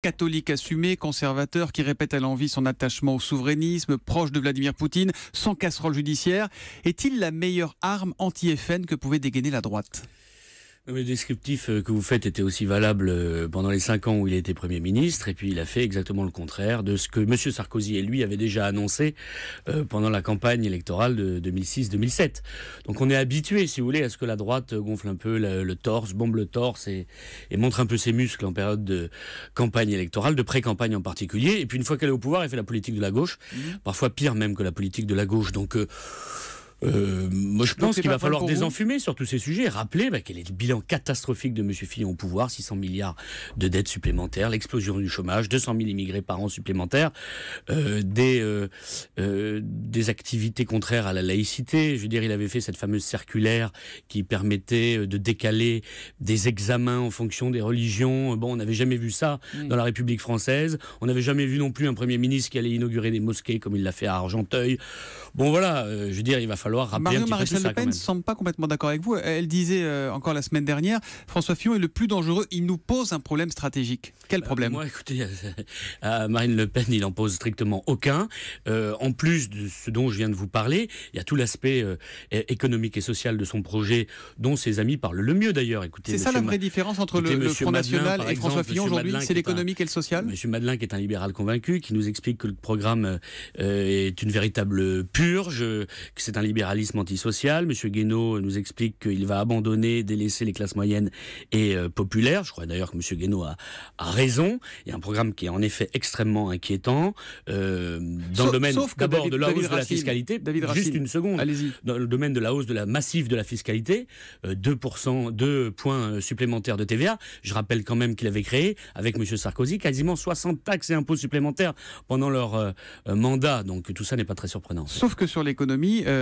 Catholique assumé, conservateur, qui répète à l'envi son attachement au souverainisme, proche de Vladimir Poutine, sans casserole judiciaire. Est-il la meilleure arme anti-FN que pouvait dégainer la droite ? Le descriptif que vous faites était aussi valable pendant les 5 ans où il a été Premier ministre, et puis il a fait exactement le contraire de ce que M. Sarkozy et lui avaient déjà annoncé pendant la campagne électorale de 2006-2007. Donc on est habitué, si vous voulez, à ce que la droite gonfle un peu le torse, bombe le torse et montre un peu ses muscles en période de campagne électorale, de pré-campagne en particulier. Et puis une fois qu'elle est au pouvoir, elle fait la politique de la gauche, parfois pire même que la politique de la gauche. Donc moi je pense qu'il va falloir désenfumer sur tous ces sujets et rappeler quel est le bilan catastrophique de M. Fillon au pouvoir, 600 milliards de dettes supplémentaires, l'explosion du chômage, 200 000 immigrés par an supplémentaires, des activités contraires à la laïcité. Je veux dire, il avait fait cette fameuse circulaire qui permettait de décaler des examens en fonction des religions. Bon, on n'avait jamais vu ça dans la République française. On n'avait jamais vu non plus un Premier ministre qui allait inaugurer des mosquées comme il l'a fait à Argenteuil. Bon voilà, je veux dire, il va falloir rappeler un petit peu tout ça. Marie-Le Pen ne semble pas complètement d'accord avec vous. Elle disait encore la semaine dernière, François Fillon est le plus dangereux, il nous pose un problème stratégique. Quel problème ? Moi, écoutez, à Marine Le Pen, il n'en pose strictement aucun. En plus de ce dont je viens de vous parler, il y a tout l'aspect économique et social de son projet, dont ses amis parlent le mieux d'ailleurs. Écoutez, c'est ça la vraie différence entre le Front National et François Fillon aujourd'hui, c'est l'économique et le social ? Monsieur Madeleine, qui est un libéral convaincu, qui nous explique que le programme est une véritable purge, que c'est un libéralisme antisocial. Monsieur Guénaud nous explique qu'il va abandonner, délaisser les classes moyennes et populaires. Je crois d'ailleurs que Monsieur Guénaud a raison. Il y a un programme qui est en effet extrêmement inquiétant dans le domaine d'abord de la hausse de la fiscalité. Juste une seconde. Allez-y. Dans le domaine de la hausse massive de la fiscalité, 2 points supplémentaires de TVA. Je rappelle quand même qu'il avait créé, avec Monsieur Sarkozy, quasiment 60 taxes et impôts supplémentaires pendant leur mandat. Donc tout ça n'est pas très surprenant. Sauf que sur l'économie,